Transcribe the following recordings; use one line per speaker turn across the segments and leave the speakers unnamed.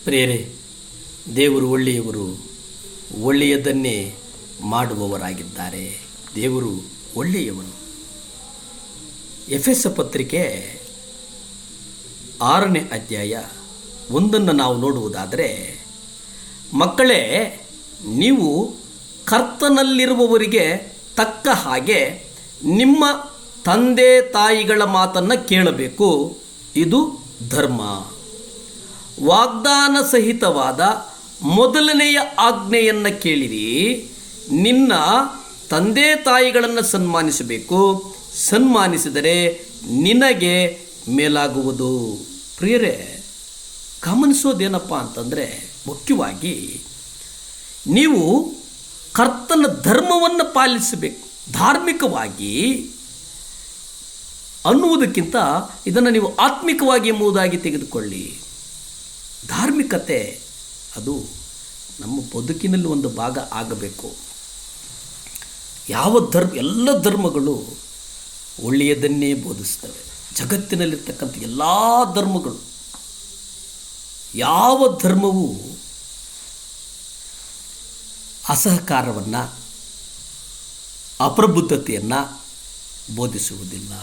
ಪ್ರಿಯರೇ, ದೇವರು ಒಳ್ಳೆಯವರು, ಒಳ್ಳೆಯದನ್ನೇ ಮಾಡುವವರಾಗಿದ್ದಾರೆ. ದೇವರು ಒಳ್ಳೆಯವನು. ಎಫೆಸ ಪತ್ರಿಕೆ 6ನೇ ಅಧ್ಯಾಯ 1 ನಾವು ನೋಡುವುದಾದರೆ, ಮಕ್ಕಳೇ, ನೀವು ಕರ್ತನಲ್ಲಿರುವವರಿಗೆ ತಕ್ಕ ಹಾಗೆ ನಿಮ್ಮ ತಂದೆ ತಾಯಿಗಳ ಮಾತನ್ನು ಕೇಳಬೇಕು, ಇದು ಧರ್ಮ. ವಾಗ್ದಾನ ಸಹಿತವಾದ ಮೊದಲನೆಯ ಆಜ್ಞೆಯನ್ನು ಕೇಳಿರಿ, ನಿನ್ನ ತಂದೆ ತಾಯಿಗಳನ್ನು ಸನ್ಮಾನಿಸಬೇಕು, ಸನ್ಮಾನಿಸಿದರೆ ನಿನಗೆ ಮೇಲಾಗುವುದು. ಪ್ರಿಯರೇ, ಗಮನಿಸೋದೇನಪ್ಪ ಅಂತಂದರೆ, ಮುಖ್ಯವಾಗಿ ನೀವು ಕರ್ತನ ಧರ್ಮವನ್ನು ಪಾಲಿಸಬೇಕು. ಧಾರ್ಮಿಕವಾಗಿ ಅನ್ನುವುದಕ್ಕಿಂತ ಇದನ್ನು ನೀವು ಆತ್ಮಿಕವಾಗಿ ಎಂಬುದಾಗಿ ತೆಗೆದುಕೊಳ್ಳಿ. ಧಾರ್ಮಿಕತೆ ಅದು ನಮ್ಮ ಬದುಕಿನಲ್ಲಿ ಒಂದು ಭಾಗ ಆಗಬೇಕು. ಎಲ್ಲ ಧರ್ಮಗಳು ಒಳ್ಳೆಯದನ್ನೇ ಬೋಧಿಸ್ತವೆ. ಜಗತ್ತಿನಲ್ಲಿರ್ತಕ್ಕಂಥ ಎಲ್ಲ ಧರ್ಮಗಳು, ಯಾವ ಧರ್ಮವೂ ಅಸಹಕಾರವನ್ನು, ಅಪ್ರಬುದ್ಧತೆಯನ್ನು ಬೋಧಿಸುವುದಿಲ್ಲ.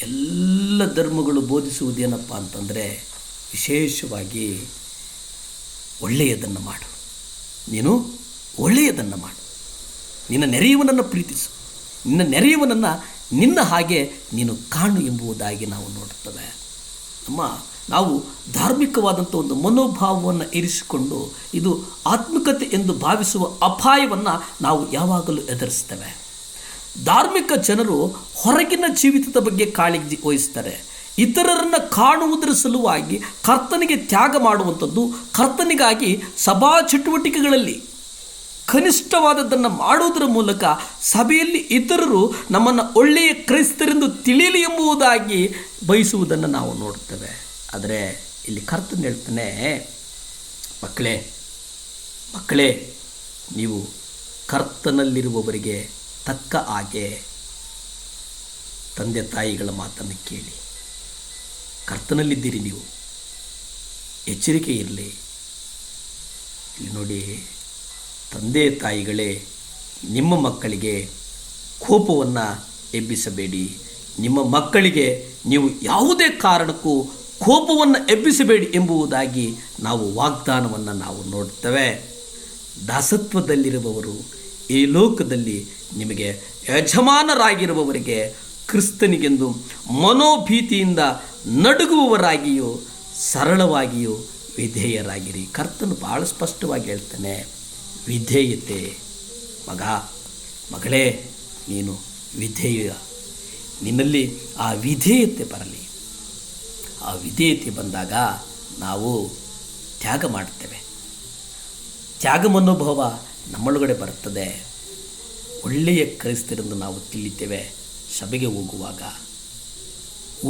ಎಲ್ಲ ಧರ್ಮಗಳು ಬೋಧಿಸುವುದೇನಪ್ಪ ಅಂತಂದರೆ, ವಿಶೇಷವಾಗಿ ಒಳ್ಳೆಯದನ್ನು ಮಾಡು, ನೀನು ಒಳ್ಳೆಯದನ್ನು ಮಾಡು, ನಿನ್ನ ನೆರೆಯವನನ್ನು ಪ್ರೀತಿಸು, ನಿನ್ನ ನೆರೆಯವನನ್ನು ನಿನ್ನ ಹಾಗೆ ನೀನು ಕಾಣು ಎಂಬುದಾಗಿ ನಾವು ನೋಡುತ್ತೇವೆ. ನಾವು ಧಾರ್ಮಿಕವಾದಂಥ ಒಂದು ಮನೋಭಾವವನ್ನು ಇರಿಸಿಕೊಂಡು ಇದು ಆತ್ಮಿಕತೆ ಎಂದು ಭಾವಿಸುವ ಅಪಾಯವನ್ನು ನಾವು ಯಾವಾಗಲೂ ಎದುರಿಸ್ತೇವೆ. ಧಾರ್ಮಿಕ ಜನರು ಹೊರಗಿನ ಜೀವಿತದ ಬಗ್ಗೆ ಕಾಳಜಿ ವಹಿಸ್ತಾರೆ. ಇತರರನ್ನು ಕಾಣುವುದರ ಸಲುವಾಗಿ ಕರ್ತನಿಗೆ ತ್ಯಾಗ ಮಾಡುವಂಥದ್ದು, ಕರ್ತನಿಗಾಗಿ ಸಭಾ ಚಟುವಟಿಕೆಗಳಲ್ಲಿ ಕನಿಷ್ಠವಾದದ್ದನ್ನು ಮಾಡುವುದರ ಮೂಲಕ ಸಭೆಯಲ್ಲಿ ಇತರರು ನಮ್ಮನ್ನು ಒಳ್ಳೆಯ ಕ್ರೈಸ್ತರೆಂದು ತಿಳಿಯಲಿ ಎಂಬುದಾಗಿ ಬಯಸುವುದನ್ನು ನಾವು ನೋಡ್ತೇವೆ. ಆದರೆ ಇಲ್ಲಿ ಕರ್ತನು ಹೇಳ್ತಾನೆ, ಮಕ್ಕಳೇ, ನೀವು ಕರ್ತನಲ್ಲಿರುವವರಿಗೆ ತಕ್ಕ ಹಾಗೆ ತಂದೆ ತಾಯಿಗಳ ಮಾತನ್ನು ಕೇಳಿ. ಕರ್ತನಲ್ಲಿದ್ದೀರಿ, ನೀವು ಎಚ್ಚರಿಕೆ ಇರಲಿ. ಇಲ್ಲಿ ನೋಡಿ, ತಂದೆ ತಾಯಿಗಳೇ, ನಿಮ್ಮ ಮಕ್ಕಳಿಗೆ ಕೋಪವನ್ನು ಎಬ್ಬಿಸಬೇಡಿ. ನಿಮ್ಮ ಮಕ್ಕಳಿಗೆ ನೀವು ಯಾವುದೇ ಕಾರಣಕ್ಕೂ ಕೋಪವನ್ನು ಎಬ್ಬಿಸಬೇಡಿ ಎಂಬುದಾಗಿ ನಾವು ವಾಗ್ದಾನವನ್ನು ನಾವು ನೋಡ್ತೇವೆ. ದಾಸತ್ವದಲ್ಲಿರುವವರು ಈ ಲೋಕದಲ್ಲಿ ನಿಮಗೆ ಯಜಮಾನರಾಗಿರುವವರಿಗೆ ಕ್ರಿಸ್ತನಿಗೆಂದು ಮನೋಭೀತಿಯಿಂದ ನಡುಗುವವರಾಗಿಯೂ ಸರಳವಾಗಿಯೂ ವಿಧೇಯರಾಗಿರಿ. ಕರ್ತನು ಭಾಳ ಸ್ಪಷ್ಟವಾಗಿ ಹೇಳ್ತಾನೆ, ವಿಧೇಯತೆ. ಮಗಳೇ, ನೀನು ವಿಧೇಯ, ನಿನ್ನಲ್ಲಿ ಆ ವಿಧೇಯತೆ ಬರಲಿ. ಆ ವಿಧೇಯತೆ ಬಂದಾಗ ನಾವು ತ್ಯಾಗ ಮಾಡ್ತೇವೆ. ತ್ಯಾಗ ಮನೋಭಾವ ನಮ್ಮೊಳಗಡೆ ಬರುತ್ತದೆ. ಒಳ್ಳೆಯ ಕ್ರೈಸ್ತರೆಂದು ನಾವು ತಿಳಿತೇವೆ. ಸಭೆಗೆ ಹೋಗುವಾಗ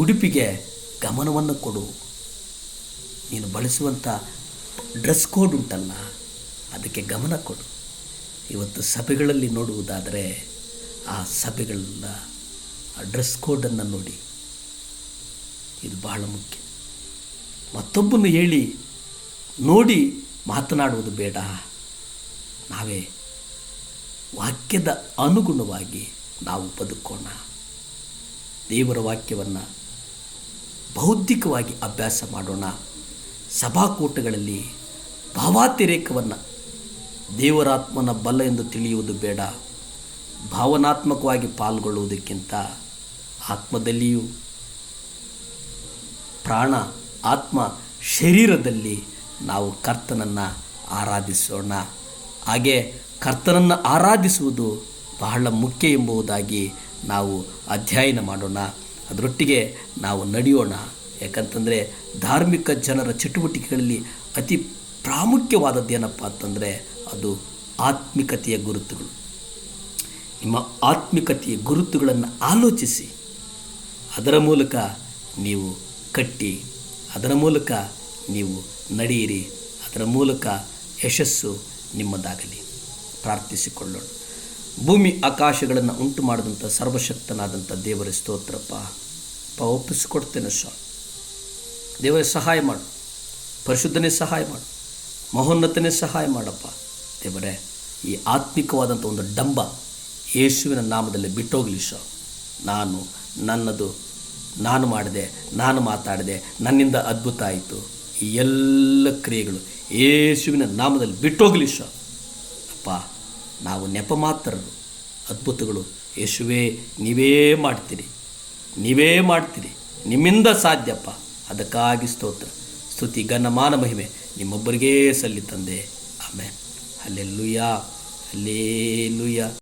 ಉಡುಪಿಗೆ ಗಮನವನ್ನು ಕೊಡು. ನೀನು ಬಳಸುವಂಥ ಡ್ರೆಸ್ ಕೋಡ್ ಉಂಟಲ್ಲ, ಅದಕ್ಕೆ ಗಮನ ಕೊಡು. ಇವತ್ತು ಸಭೆಗಳಲ್ಲಿ ನೋಡುವುದಾದರೆ ಆ ಸಭೆಗಳ ಆ ಡ್ರೆಸ್ ಕೋಡನ್ನು ನೋಡಿ, ಇದು ಬಹಳ ಮುಖ್ಯ. ಮತ್ತೊಬ್ಬನ್ನು ಹೇಳಿ ನೋಡಿ ಮಾತನಾಡುವುದು ಬೇಡ. ನಾವೇ ವಾಕ್ಯದ ಅನುಗುಣವಾಗಿ ನಾವು ಬದುಕೋಣ. ದೇವರ ವಾಕ್ಯವನ್ನು ಬೌದ್ಧಿಕವಾಗಿ ಅಭ್ಯಾಸ ಮಾಡೋಣ. ಸಭಾಕೂಟಗಳಲ್ಲಿ ಭಾವಾತಿರೇಕವನ್ನು, ದೇವರಾತ್ಮನ ಬಲ ಎಂದು ತಿಳಿಯುವುದು ಬೇಡ. ಭಾವನಾತ್ಮಕವಾಗಿ ಪಾಲ್ಗೊಳ್ಳುವುದಕ್ಕಿಂತ ಆತ್ಮದಲ್ಲಿಯೂ, ಪ್ರಾಣ, ಆತ್ಮ, ಶರೀರದಲ್ಲಿ ನಾವು ಕರ್ತನನ್ನು ಆರಾಧಿಸೋಣ. ಹಾಗೆ ಕರ್ತನನ್ನು ಆರಾಧಿಸುವುದು ಬಹಳ ಮುಖ್ಯ ಎಂಬುದಾಗಿ ನಾವು ಅಧ್ಯಯನ ಮಾಡೋಣ. ಅದರೊಟ್ಟಿಗೆ ನಾವು ನಡೆಯೋಣ. ಯಾಕಂತಂದರೆ ಧಾರ್ಮಿಕ ಜನರ ಚಟುವಟಿಕೆಗಳಲ್ಲಿ ಅತಿ ಪ್ರಾಮುಖ್ಯವಾದದ್ದೇನಪ್ಪ ಅಂತಂದರೆ ಅದು ಆತ್ಮಿಕತೆಯ ಗುರುತುಗಳು. ನಿಮ್ಮ ಆತ್ಮಿಕತೆಯ ಗುರುತುಗಳನ್ನು ಆಲೋಚಿಸಿ, ಅದರ ಮೂಲಕ ನೀವು ಕಟ್ಟಿ, ಅದರ ಮೂಲಕ ನೀವು ನಡೆಯಿರಿ. ಅದರ ಮೂಲಕ ಯಶಸ್ಸು ನಿಮ್ಮದಾಗಲಿ. ಪ್ರಾರ್ಥಿಸಿಕೊಳ್ಳೋಣ. ಭೂಮಿ ಆಕಾಶಗಳನ್ನು ಉಂಟು ಮಾಡಿದಂಥ ಸರ್ವಶಕ್ತನಾದಂಥ ದೇವರ ಸ್ತೋತ್ರಪ್ಪ. ಒಪ್ಪಿಸಿಕೊಡ್ತೇನೆ ಸ್ವಾಮಿ. ದೇವರ ಸಹಾಯ ಮಾಡು. ಪರಿಶುದ್ಧನೇ ಸಹಾಯ ಮಾಡು, ಮಹೋನ್ನತನೇ ಸಹಾಯ ಮಾಡಪ್ಪ ದೇವರೇ. ಈ ಆತ್ಮಿಕವಾದಂಥ ಒಂದು ಡಂಬ ಯೇಸುವಿನ ನಾಮದಲ್ಲಿ ಬಿಟ್ಟೋಗಲಿ ಸ್ವಾಮಿ. ನನ್ನದು ನಾನು ಮಾಡಿದೆ, ನಾನು ಮಾತಾಡಿದೆ, ನನ್ನಿಂದ ಅದ್ಭುತ ಆಯಿತು, ಈ ಎಲ್ಲ ಕ್ರಿಯೆಗಳು ಯೇಸುವಿನ ನಾಮದಲ್ಲಿ ಬಿಟ್ಟೋಗಲಿ ಸ್ವಾಮಿ. ಅಪ್ಪ, ನಾವು ನೆಪ ಮಾತ್ರರು, ಅದ್ಭುತಗಳು ಯೇಸುವೇ ನೀವೇ ಮಾಡ್ತೀರಿ, ನಿಮ್ಮಿಂದ ಸಾಧ್ಯಪ್ಪ. ಅದಕ್ಕಾಗಿ ಸ್ತೋತ್ರ, ಸ್ತುತಿ, ಘನಮಾನ, ಮಹಿಮೆ ನಿಮ್ಮೊಬ್ಬರಿಗೇ ಸಲ್ಲಿ ತಂದೆ. ಆಮೆನ್. Hallelujah, hallelujah.